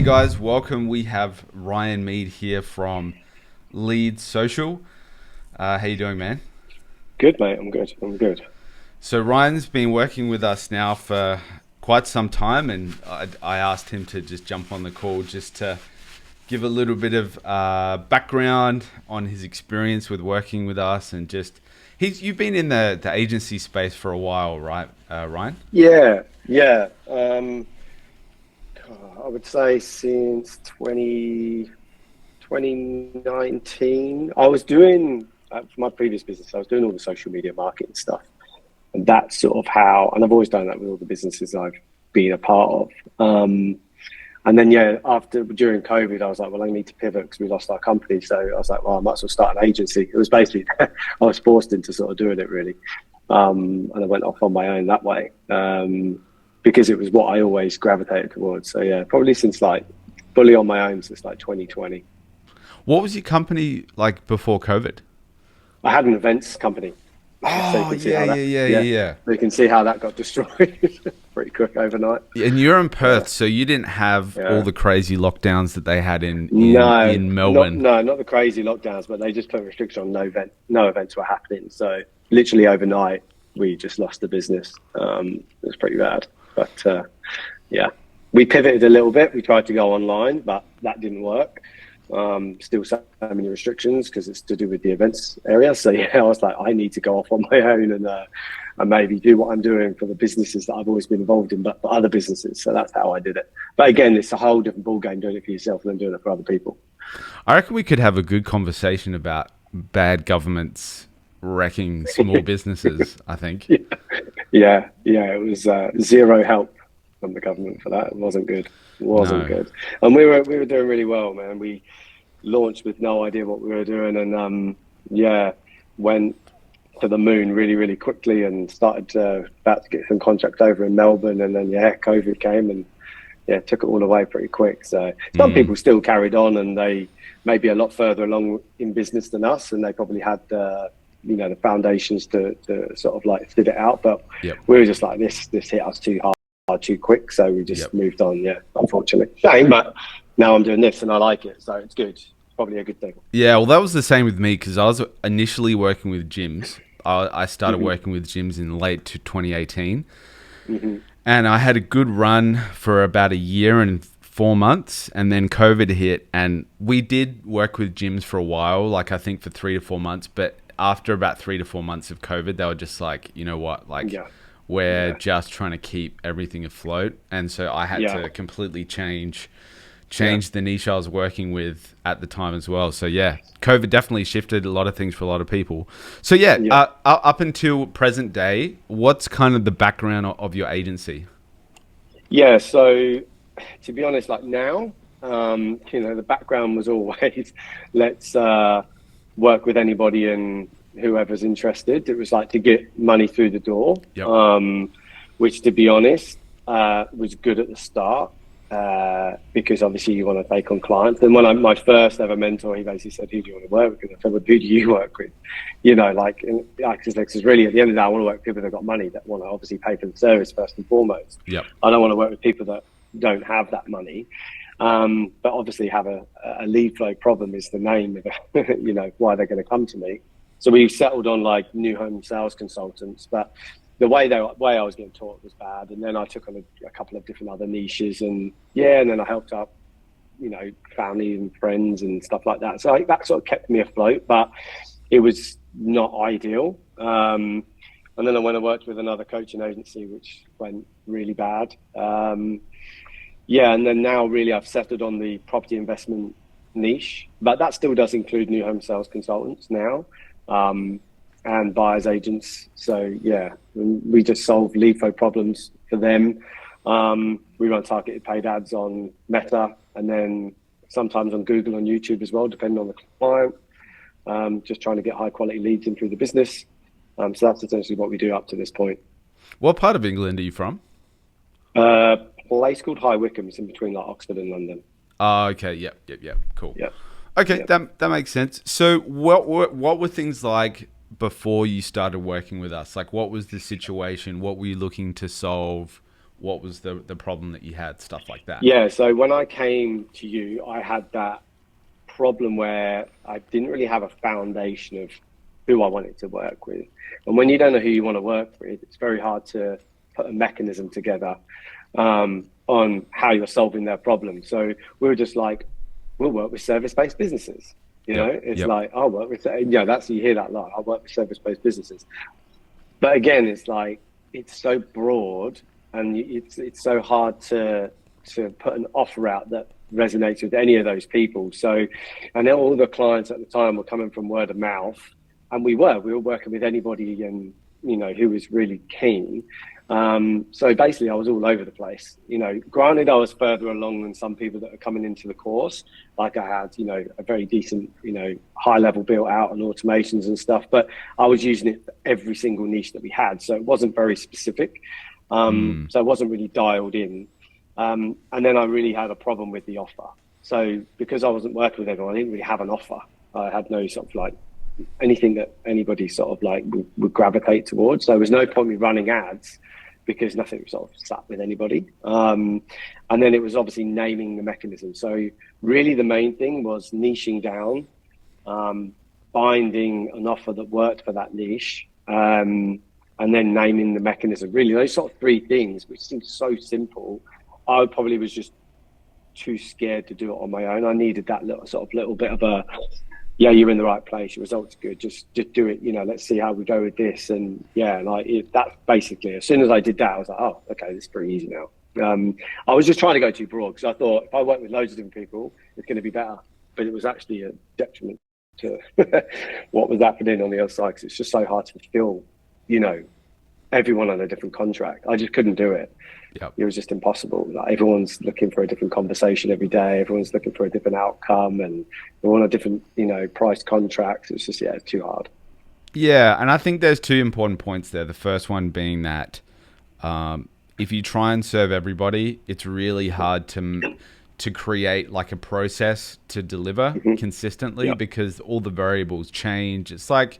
guys, welcome. We have Ryan Mead here from Lead Social. How you doing, man? Good, mate. I'm good. So Ryan's been working with us now for quite some time, and I asked him to just jump on the call just to give a little bit of background on his experience with working with us, and just you've been in the agency space for a while, right, Ryan? Yeah. I would say since 2019, I was doing, for my previous business, I was doing all the social media marketing stuff. And that's sort of how, and I've always done that with all the businesses I've been a part of. And then, during COVID, I was like, well, I need to pivot because we lost our company. So I was like, well, I might as well start an agency. It was basically, I was forced into sort of doing it really. And I went off on my own that way because it was what I always gravitated towards. So yeah, probably since like fully on my own since like 2020. What was your company like before COVID? I had an events company. So you Oh, can see how that, yeah. you can see how that got destroyed pretty quick overnight. And you're in Perth, so you didn't have all the crazy lockdowns that they had in Melbourne. Not the crazy lockdowns, but they just put restrictions on no events were happening. So literally overnight, we just lost the business. It was pretty bad, but we pivoted a little bit. We tried to go online, but that didn't work. Still so many restrictions because it's to do with the events area. So yeah, I was like, I need to go off on my own and maybe do what I'm doing for the businesses that I've always been involved in, but for other businesses. So that's how I did it. But again, it's a whole different ballgame doing it for yourself than doing it for other people. I reckon we could have a good conversation about bad governments wrecking small businesses, I think. Yeah. It was zero help from the government for that. It wasn't good. Good. And we were doing really well, man. We launched with no idea what we were doing, and went to the moon really, really quickly, and started about to get some contracts over in Melbourne, and then COVID came and took it all away pretty quick. So some people still carried on, and they may be a lot further along in business than us, and they probably had the foundations to sort of like fit it out. But we were just like this hit us too hard too quick, so we just moved on. Unfortunately, shame, but now I'm doing this and I like it, so it's good. It's probably a good thing. Well, that was the same with me because I was initially working with gyms. I started working with gyms in late to 2018, and I had a good run for about a year and 4 months, and then COVID hit, and we did work with gyms for a while, like I think for 3 to 4 months, but after about 3 to 4 months of COVID, they were just like, you know what, we're just trying to keep everything afloat. And so I had to completely change the niche I was working with at the time as well. So COVID definitely shifted a lot of things for a lot of people. So up until present day, what's kind of the background of your agency? So to be honest, like now, the background was always let's work with anybody and whoever's interested. It was like to get money through the door, which to be honest was good at the start because obviously you want to take on clients. And when my first ever mentor, he basically said, who do you want to work with? And I said, well, who do you work with? Because really at the end of the day, I want to work with people that got money, that want to obviously pay for the service first and foremost. I don't want to work with people that don't have that money. But obviously have a lead flow problem is the name of why they're going to come to me. So we settled on like new home sales consultants, but the way I was getting taught was bad. And then I took on a couple of different other niches, and then I helped out, family and friends and stuff like that. So that sort of kept me afloat, but it was not ideal. And then I went and worked with another coaching agency, which went really bad. And then now really I've settled on the property investment niche, but that still does include new home sales consultants now. And buyers agents. So we just solve lead flow problems for them. We run targeted paid ads on Meta, and then sometimes on Google and YouTube as well, depending on the client. Just trying to get high quality leads in through the business. So that's essentially what we do up to this point. What part of England are you from? A place called High Wycombe. It's in between like Oxford and London. Oh, okay. Yep. Cool. Okay, that makes sense. So what were things like before you started working with us? Like, what was the situation? What were you looking to solve? what was the problem that you had, stuff like that. Yeah. So when I came to you, I had that problem where I didn't really have a foundation of who I wanted to work with. And when you don't know who you want to work with, it's very hard to put a mechanism together on how you're solving their problem. So we were just like, we'll work with service-based businesses. You know, it's like, I'll work with, that's, you hear that a lot. I'll work with service-based businesses. But again, it's like, it's so broad and it's so hard to put an offer out that resonates with any of those people. So, and then all the clients at the time were coming from word of mouth, and we were working with anybody and, who was really keen. So basically I was all over the place. Granted, I was further along than some people that are coming into the course. Like I had, a very decent, high level built out and automations and stuff, but I was using it for every single niche that we had. So it wasn't very specific. So it wasn't really dialed in. And then I really had a problem with the offer. So because I wasn't working with everyone, I didn't really have an offer. I had no sort of like anything that anybody sort of like would gravitate towards. So there was no point me running ads because nothing sort of sat with anybody. And then it was obviously naming the mechanism. So really the main thing was niching down, finding an offer that worked for that niche, and then naming the mechanism. Really those sort of three things, which seems so simple. I probably was just too scared to do it on my own. I needed that little bit of a, yeah, you're in the right place. Your results are good. Just do it. Let's see how we go with this. And yeah, that's basically, as soon as I did that, I was like, oh, okay, this is pretty easy now. I was just trying to go too broad because I thought if I work with loads of different people, it's going to be better. But it was actually a detriment to what was happening on the other side because it's just so hard to fulfill, everyone on a different contract. I just couldn't do it. Yep. It was just impossible. Like everyone's looking for a different conversation every day. Everyone's looking for a different outcome, and they want a different, priced contracts. It's just, it's too hard. Yeah, and I think there's two important points there. The first one being that if you try and serve everybody, it's really hard to create like a process to deliver consistently because all the variables change. It's like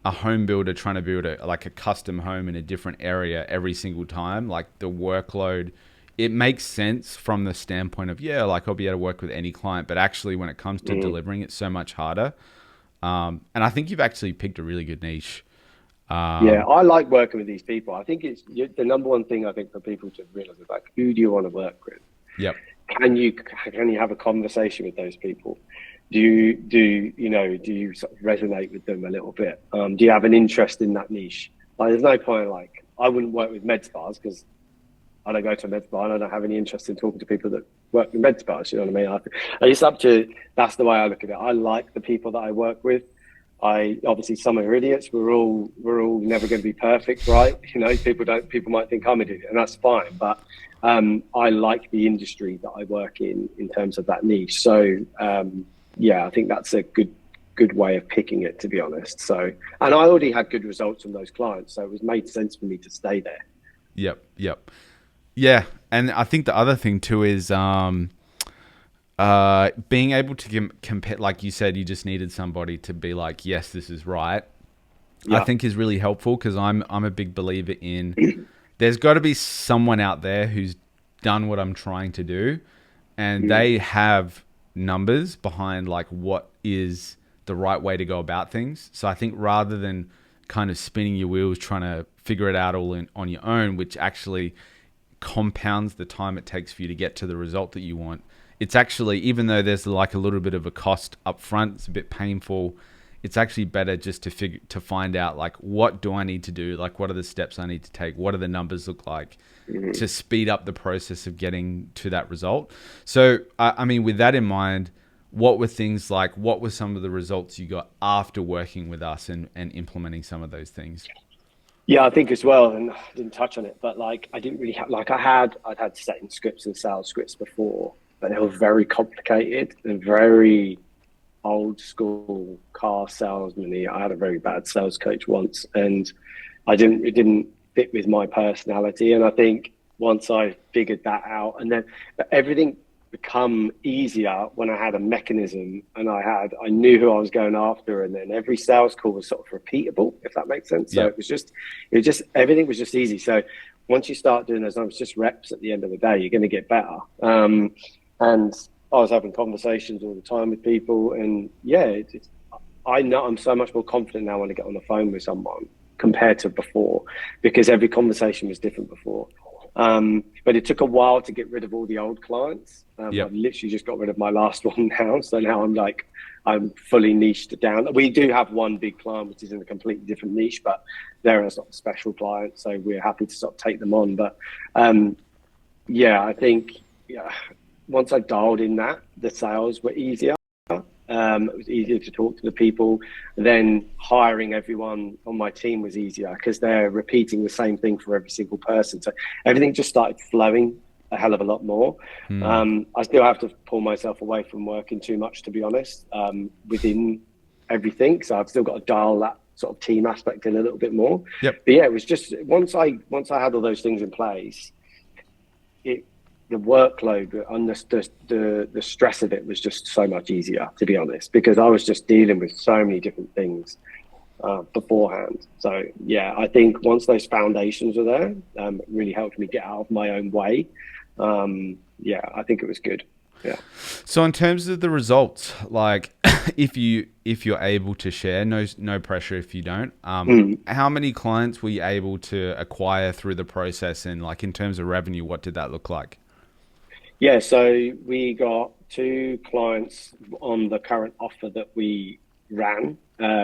a home builder trying to build a custom home in a different area every single time. Like the workload, it makes sense from the standpoint of, I'll be able to work with any client, but actually when it comes to delivering, it's so much harder. And I think you've actually picked a really good niche. I like working with these people. I think it's the number one thing I think for people to realize is like, who do you want to work with? Yep. Can you have a conversation with those people? Do you sort of resonate with them a little bit? Do you have an interest in that niche? Like, there's no point, like, I wouldn't work with med spas because I don't go to a med spa and I don't have any interest in talking to people that work with med spas. You know what I mean? It's up to, that's the way I look at it. I like the people that I work with. Obviously some are idiots. We're all never going to be perfect, right? People might think I'm an idiot, and that's fine. But I like the industry that I work in terms of that niche. So, I think that's a good way of picking it, to be honest. So, and I already had good results from those clients, so it was made sense for me to stay there. Yep. Yeah, and I think the other thing too is being able to compare. Like you said, you just needed somebody to be like, yes, this is right. I think is really helpful because I'm a big believer in there's got to be someone out there who's done what I'm trying to do, and they have numbers behind like what is the right way to go about things. So I think rather than kind of spinning your wheels trying to figure it out all on your own, which actually compounds the time it takes for you to get to the result that you want, it's actually, even though there's like a little bit of a cost up front, it's a bit painful, it's actually better just to find out like, what do I need to do? Like, what are the steps I need to take? What do the numbers look like to speed up the process of getting to that result? So, I mean, with that in mind, what were things like, what were some of the results you got after working with us and implementing some of those things? Yeah, I think as well, and I didn't touch on it, but like, I didn't really have, like I'd had setting scripts and sales scripts before, but they were very complicated and very old school car salesman-y. I had a very bad sales coach once, and it didn't fit with my personality. And I think once I figured that out, and then everything become easier when I had a mechanism and I knew who I was going after, and then every sales call was sort of repeatable, if that makes sense. So it was just everything was just easy. So once you start doing those numbers, just reps at the end of the day, you're going to get better. And I was having conversations all the time with people, and yeah, I know I'm so much more confident now when I get on the phone with someone compared to before, because every conversation was different before. But it took a while to get rid of all the old clients. I've literally just got rid of my last one now. So now I'm fully niched down. We do have one big client, which is in a completely different niche, but they're a sort of special client. So we're happy to sort of take them on. But yeah, I think once I dialed in that, the sales were easier. It was easier to talk to the people. Then hiring everyone on my team was easier because they're repeating the same thing for every single person. So everything just started flowing a hell of a lot more. I still have to pull myself away from working too much, to be honest, within everything. So I've still got to dial that sort of team aspect in a little bit more. But yeah, it was just once I had all those things in place, the workload and the stress of it was just so much easier, to be honest, because I was just dealing with so many different things beforehand. So yeah, I think once those foundations were there, it really helped me get out of my own way. Yeah, I think it was good. Yeah. So in terms of the results, like if you're able to share, no pressure if you don't. How many clients were you able to acquire through the process, and like in terms of revenue, what did that look like? Yeah, so we got 2 clients on the current offer that we ran,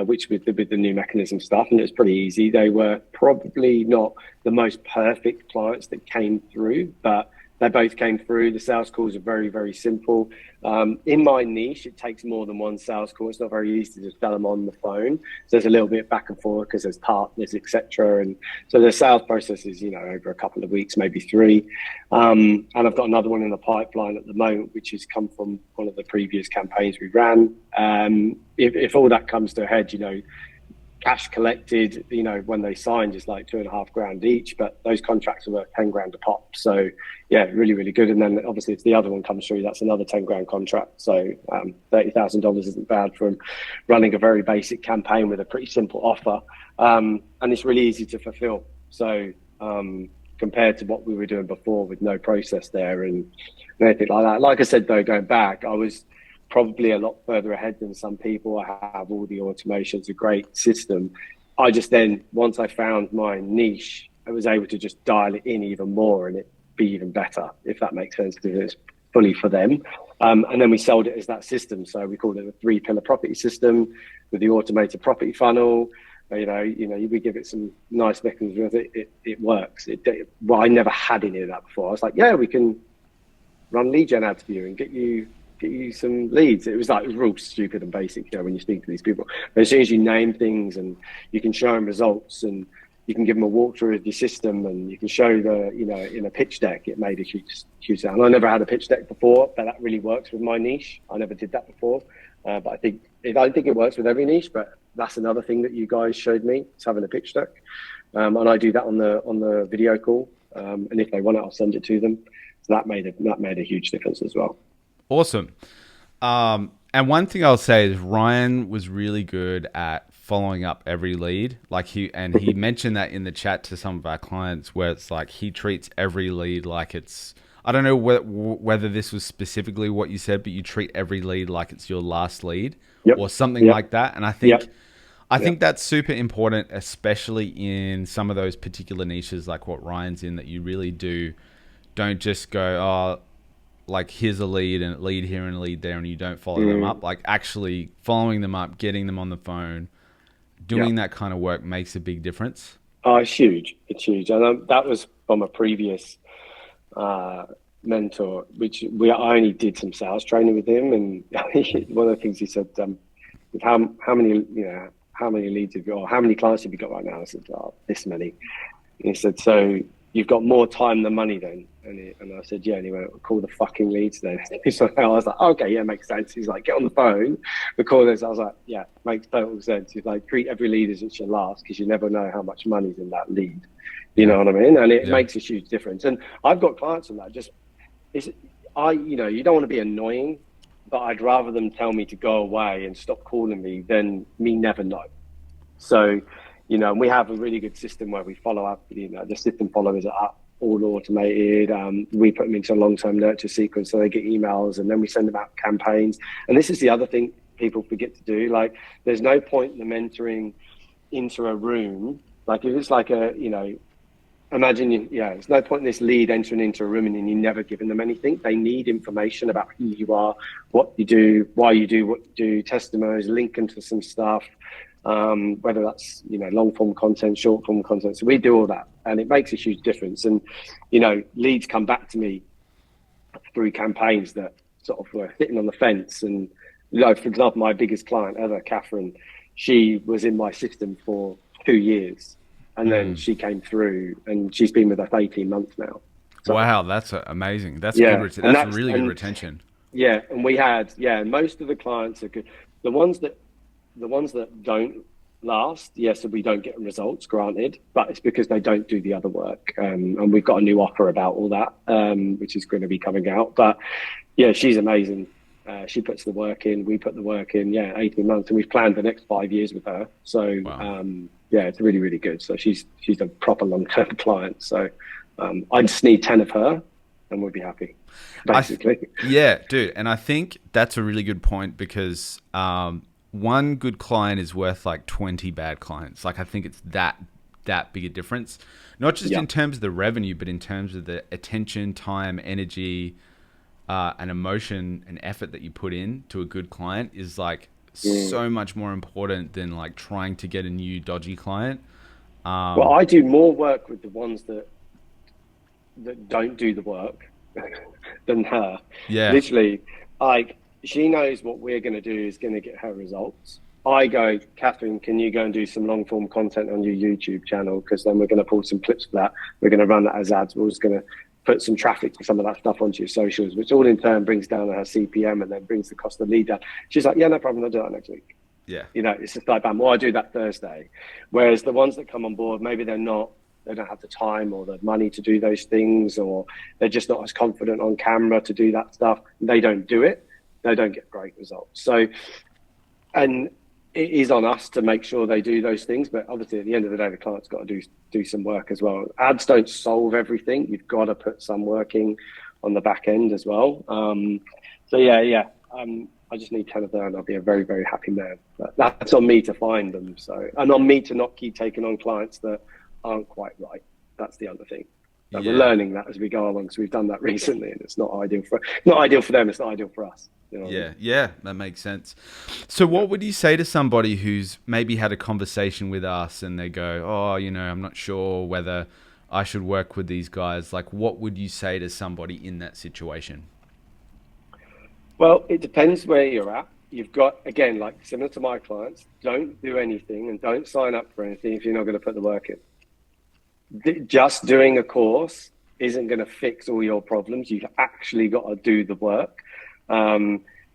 which with the new mechanism stuff, and it was pretty easy. They were probably not the most perfect clients that came through, but they both came through. The sales calls are very, very simple. In my niche, it takes more than one sales call. It's not very easy to just sell them on the phone. So there's a little bit back and forth because there's partners, etc. And so the sales process is, over a couple of weeks, maybe 3. And I've got another one in the pipeline at the moment, which has come from one of the previous campaigns we ran. If all that comes to a head, cash collected, when they signed is like $2,500 each, but those contracts are worth $10,000 a pop. So yeah, really, really good. And then obviously if the other one comes through, that's another $10,000 contract. So $30,000 isn't bad from running a very basic campaign with a pretty simple offer. And it's really easy to fulfill. So compared to what we were doing before with no process there and anything like that. Like I said, though, going back, I was probably a lot further ahead than some people. I have all the automation. It's a great system. I just then, once I found my niche, I was able to just dial it in even more and it be even better, if that makes sense, because it's fully for them. And then we sold it as that system. So we called it a 3-pillar property system with the automated property funnel. We give it some nice mechanisms with it. It works. I never had any of that before. I was like, yeah, we can run lead gen ads for you and get you some leads. It was real stupid and basic, when you speak to these people. But as soon as you name things and you can show them results and you can give them a walkthrough of your system and you can show in a pitch deck, it made a huge sound. I never had a pitch deck before, but that really works with my niche. I never did that before, but I don't think it works with every niche. But that's another thing that you guys showed me, is having a pitch deck, and I do that on the video call. And if they want it, I'll send it to them. So that made a huge difference as well. Awesome. And one thing I'll say is Ryan was really good at following up every lead. He mentioned that in the chat to some of our clients, where it's like he treats every lead like it's, I don't know whether this was specifically what you said, but you treat every lead like it's your last lead or something like that. And I think that's super important, especially in some of those particular niches like what Ryan's in, that you really don't just go, here's a lead and lead here and lead there, and you don't follow them up. Actually following them up, getting them on the phone, doing that kind of work makes a big difference. Oh, it's huge. It's huge. And that was from a previous mentor, which I only did some sales training with him. And one of the things he said, how many leads have you got, or how many clients have you got right now? I said, this many. And he said, so you've got more time than money then? And I said, yeah. And he went, call the fucking leads then. So I was like, okay, yeah, makes sense. He's like, get on the phone, record this. I was like, yeah, makes total sense. He's like, treat every lead as it's your last, because you never know how much money's in that lead. You know what I mean? And it makes a huge difference. And I've got clients on that. You don't want to be annoying, but I'd rather them tell me to go away and stop calling me than me never know. So and we have a really good system where we follow up. The system followers are up, all automated. We put them into a long-term nurture sequence so they get emails, and then we send them out campaigns. And this is the other thing people forget to do. Like, there's no point in them entering into a room. Like, if it's like imagine there's no point in this lead entering into a room and then you're never giving them anything. They need information about who you are, what you do, why you do what you do, testimonials, link them to some stuff, whether that's, long form content, short form content. So we do all that, and it makes a huge difference. And, leads come back to me through campaigns that sort of were sitting on the fence. And, for example, my biggest client ever, Catherine, she was in my system for 2 years. And then she came through, and she's been with us 18 months now. So, wow, that's amazing. That's good. That's really good retention. Yeah, and we had most of the clients are good. The ones that don't last, yes, we don't get results, granted, but it's because they don't do the other work. And we've got a new offer about all that, which is going to be coming out. But yeah, she's amazing. She puts the work in. We put the work in. 18 months, and we've planned the next 5 years with her. So. Wow. It's really, really good. So she's a proper long-term client. So I just need 10 of her and we'll be happy, basically. Dude. And I think that's a really good point, because one good client is worth like 20 bad clients. Like, I think it's that big a difference, not just in terms of the revenue, but in terms of the attention, time, energy, and emotion and effort that you put in to a good client is like so much more important than like trying to get a new dodgy client. Well, I do more work with the ones that don't do the work than her. Yeah, literally, like, she knows what we're going to do is going to get her results. I go, Catherine, can you go and do some long form content on your YouTube channel? Because then we're going to pull some clips for that. We're going to run that as ads. We're just going to put some traffic to some of that stuff onto your socials, which all in turn brings down her CPM and then brings the cost of lead down. She's like, yeah, no problem, I'll do that next week. Yeah. It's just like, bam, well, I do that Thursday. Whereas the ones that come on board, maybe they don't have the time or the money to do those things, or they're just not as confident on camera to do that stuff. They don't do it. They don't get great results. So, and it is on us to make sure they do those things, but obviously at the end of the day, the client's got to do some work as well. Ads don't solve everything. You've got to put some working on the back end as well. I just need 10 of them and I'll be a very, very happy man. But that's on me to find them. So, and on me to not keep taking on clients that aren't quite right. That's the other thing. We're learning that as we go along. So we've done that recently, and it's not ideal for them. It's not ideal for us. Yeah, that makes sense. So what would you say to somebody who's maybe had a conversation with us and they go, oh, I'm not sure whether I should work with these guys? Like, what would you say to somebody in that situation? Well, it depends where you're at. You've got, again, like similar to my clients, don't do anything and don't sign up for anything if you're not going to put the work in. Just doing a course isn't going to fix all your problems. You've actually got to do the work.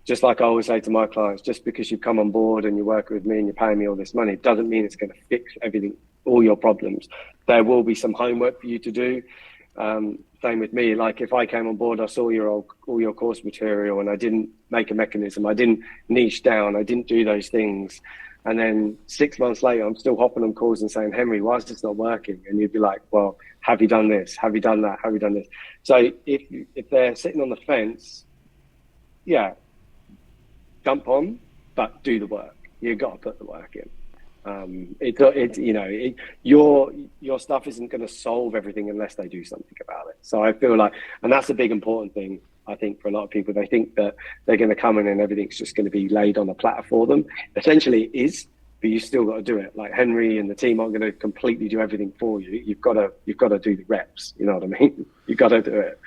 Just like I always say to my clients, just because you've come on board and you're working with me and you're paying me all this money, it doesn't mean it's going to fix everything, all your problems. There will be some homework for you to do. Same with me. Like, if I came on board, I saw all your course material and I didn't make a mechanism, I didn't niche down, I didn't do those things. And then 6 months later, I'm still hopping on calls and saying, Henry, why is this not working? And you'd be like, well, have you done this? Have you done that? Have you done this? So if they're sitting on the fence, jump on, but do the work. You've got to put the work in. Your stuff isn't going to solve everything unless they do something about it. So I feel like, and that's a big important thing, I think, for a lot of people. They think that they're going to come in and everything's just going to be laid on a platter for them. Essentially it is, but you still got to do it. Like, Henry and the team aren't going to completely do everything for you. You've got to do the reps. You know what I mean? You've got to do it.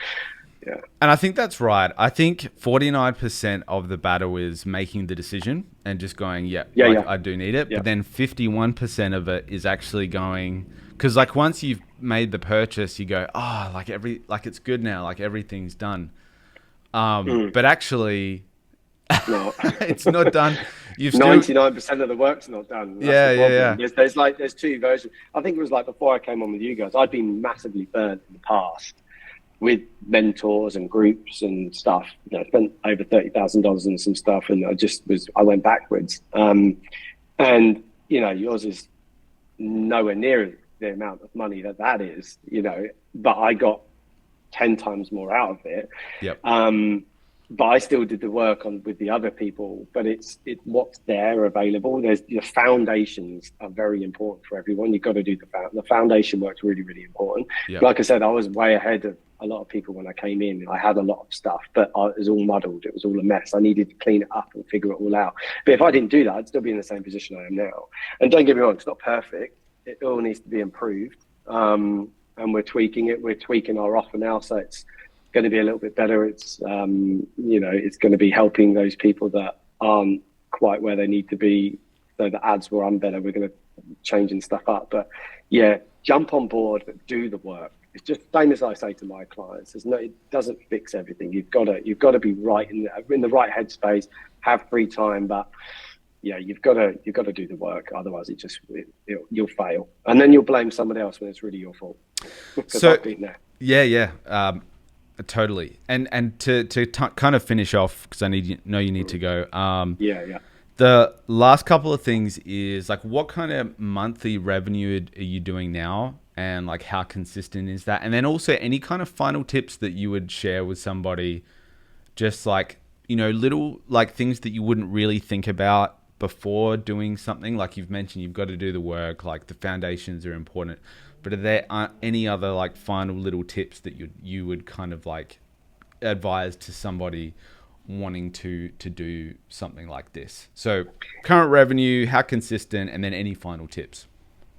Yeah. And I think that's right. I think 49% of the battle is making the decision and just going, I do need it. Yeah. But then 51% of it is actually going, because like once you've made the purchase, you go, like it's good now, like everything's done. But actually, no, it's not done. You've 99% of the work's not done. That's the problem. There's two versions. I think it was like before I came on with you guys, I'd been massively burnt in the past with mentors and groups and stuff. I spent over $30,000 on some stuff, and I went backwards. And yours is nowhere near the amount of money that is, but I got 10 times more out of it. Yep. But I still did the work with the other people, but it's what's there available. The foundations are very important for everyone. You've got to do the foundation work's really, really important. Yep. Like I said, I was way ahead of a lot of people when I came in. I had a lot of stuff, but it was all muddled. It was all a mess. I needed to clean it up and figure it all out. But if I didn't do that, I'd still be in the same position I am now. And don't get me wrong, it's not perfect. It all needs to be improved. And we're tweaking it. We're tweaking our offer now, so it's going to be a little bit better. It's it's going to be helping those people that aren't quite where they need to be. So the ads will run better. We're going to changing stuff up, but yeah, jump on board, but do the work. It's just same as I say to my clients. It doesn't fix everything. You've got to be right in the right headspace, have free time, but yeah, you've got to do the work. Otherwise, you'll fail, and then you'll blame someone else when it's really your fault. So I've been there. Yeah. Totally. And to kind of finish off, because I know you need to go. Yeah. The last couple of things is like, what kind of monthly revenue are you doing now, and like how consistent is that? And then also any kind of final tips that you would share with somebody, just like, little like things that you wouldn't really think about before doing something. Like you've mentioned, you've got to do the work, like the foundations are important. But are there any other like final little tips that you would kind of like advise to somebody wanting to do something like this? So current revenue, how consistent, and then any final tips?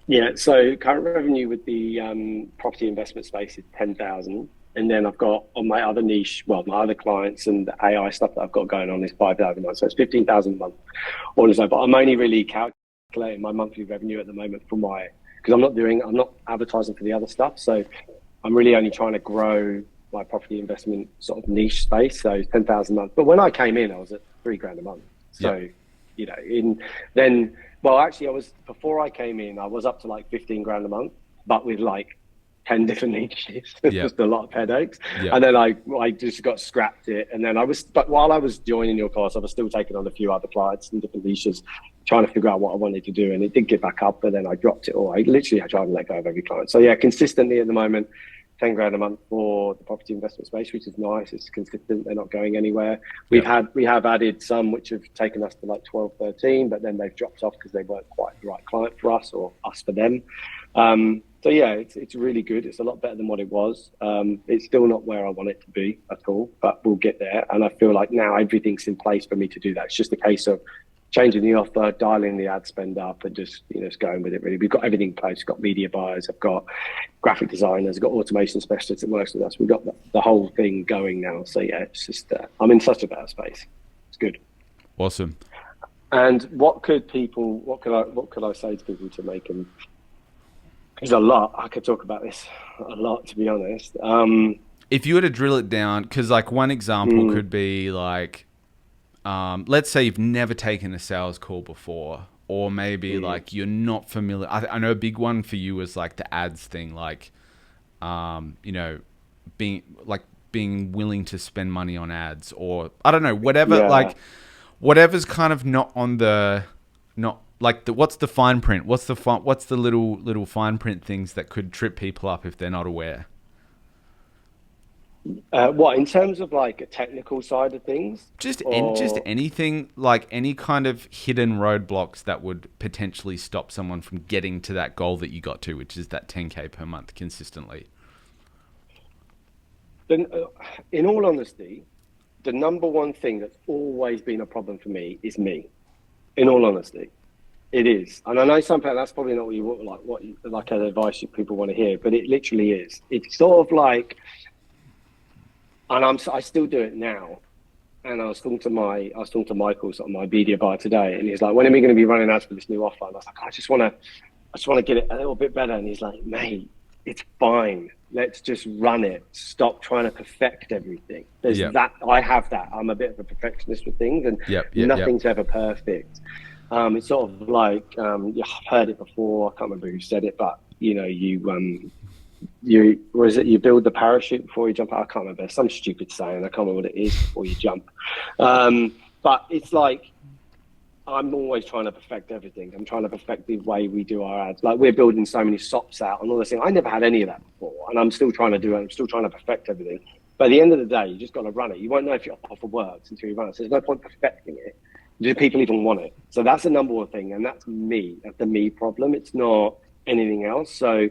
Yeah, so current revenue with the property investment space is 10,000. And then I've got on my other niche, my other clients and the AI stuff that I've got going on is 5,000 a month. So it's 15,000 a month. All of that. But I'm only really calculating my monthly revenue at the moment for because I'm not advertising for the other stuff. So I'm really only trying to grow my property investment sort of niche space. So 10,000 a month. But when I came in, I was at $3,000 a month. So, before I came in, I was up to like 15 grand a month, but with like 10 different niches. It's just a lot of headaches. And then I just got scrapped it. And then but while I was joining your course, I was still taking on a few other clients in different niches, trying to figure out what I wanted to do. And it did get back up, but then I dropped it all. I tried to let go of every client. So yeah, consistently at the moment, 10 grand a month for the property investment space, which is nice. It's consistent. They're not going anywhere. We have added some which have taken us to like 12, 13, but then they've dropped off because they weren't quite the right client for us or us for them. So yeah, it's really good. It's a lot better than what it was. It's still not where I want it to be at all, but we'll get there. And I feel like now everything's in place for me to do that. It's just a case of changing the offer, dialing the ad spend up, and just going with it. Really, we've got everything in place. We've got media buyers, I've got graphic designers, I've got automation specialists that works with us. We've got the whole thing going now. So yeah, it's just I'm in such a better space. It's good. Awesome. And what could I say to people to make them? There's a lot. I could talk about this a lot, to be honest. If you were to drill it down, because like one example could be like, let's say you've never taken a sales call before, or maybe like you're not familiar. I know a big one for you was like the ads thing, like, being willing to spend money on ads, or I don't know, whatever, like whatever's kind of what's the fine print? What's the little fine print things that could trip people up if they're not aware? What, in terms of like a technical side of things? Just anything, like any kind of hidden roadblocks that would potentially stop someone from getting to that goal that you got to, which is that 10K per month consistently. Then, in all honesty, the number one thing that's always been a problem for me is me. In all honesty, it is. And I know sometimes that's probably not what you want, like an advice people want to hear, but it literally is. It's sort of like, and I still do it now. And I was talking to Michael, sort of my media buyer today, and he's like, "When are we going to be running ads for this new offer?" And I was like, "I just want to get it a little bit better." And he's like, "Mate, it's fine. Let's just run it. Stop trying to perfect everything." There's that. I have that. I'm a bit of a perfectionist with things, and nothing's ever perfect. It's sort of like, I've heard it before. I can't remember who said it, but you build the parachute before you jump out. I can't remember, some stupid saying. I can't remember what it is before you jump. But it's like, I'm always trying to perfect everything. I'm trying to perfect the way we do our ads. Like, we're building so many SOPs out and all this thing. I never had any of that before, and I'm still trying to do it. I'm still trying to perfect everything. But at the end of the day, you just got to run it. You won't know if your offer works until you run it. So there's no point perfecting it. Do people even want it? So that's the number one thing, and that's me. That's the me problem. It's not anything else. So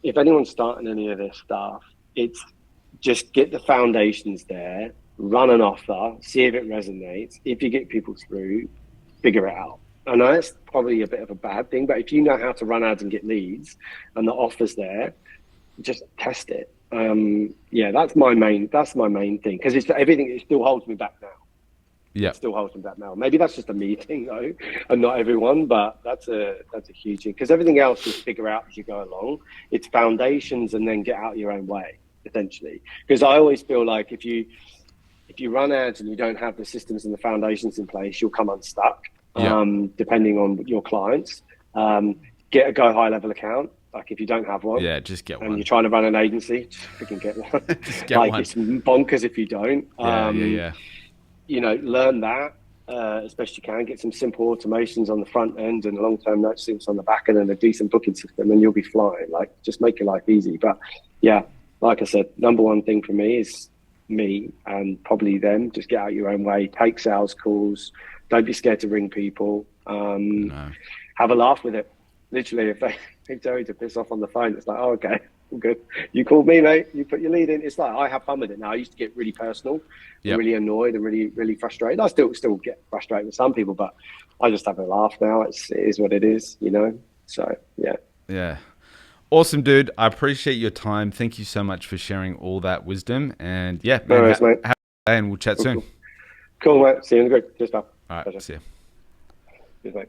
if anyone's starting any of this stuff, it's just get the foundations there, run an offer, see if it resonates. If you get people through, figure it out. I know it's probably a bit of a bad thing, but if you know how to run ads and get leads and the offer's there, just test it. Yeah, that's my main thing, because it's everything. It still holds me back now. Yeah, It still holds me back now. Maybe that's just a me thing though, and not everyone, but that's a huge thing, because everything else you figure out as you go along. It's foundations, and then get out your own way, essentially. Because I always feel like if you run ads and you don't have the systems and the foundations in place, you'll come unstuck. Yeah. Depending on your clients, get a Go High level account. Like, if you don't have one, Yeah, just get and one. you're trying to run an agency, just freaking get one. Just get like, one. it's bonkers if you don't. Yeah. You know, learn that as best you can. Get some simple automations on the front end and long-term note syncs on the back end, and a decent booking system, and you'll be flying. Like, just make your life easy. But yeah, like I said, number one thing for me is me, and probably them. Just get out your own way. Take sales calls. Don't be scared to ring people. No. Have a laugh with it. Literally, if they tell you to piss off on the phone, it's like, oh, okay, all good. You called me, mate. You put your lead in. It's like, I have fun with it now. I used to get really personal, Yep. really annoyed, and really frustrated. I still get frustrated with some people, but I just have a laugh now. It is what it is, you know. So yeah. Yeah. Awesome, dude. I appreciate your time. Thank you so much for sharing all that wisdom. And yeah, No man, worries, mate. have a day, and we'll chat soon. Cool, mate. See you in the group. Cheers, pal. All right. Pleasure. See ya. Cheers, mate.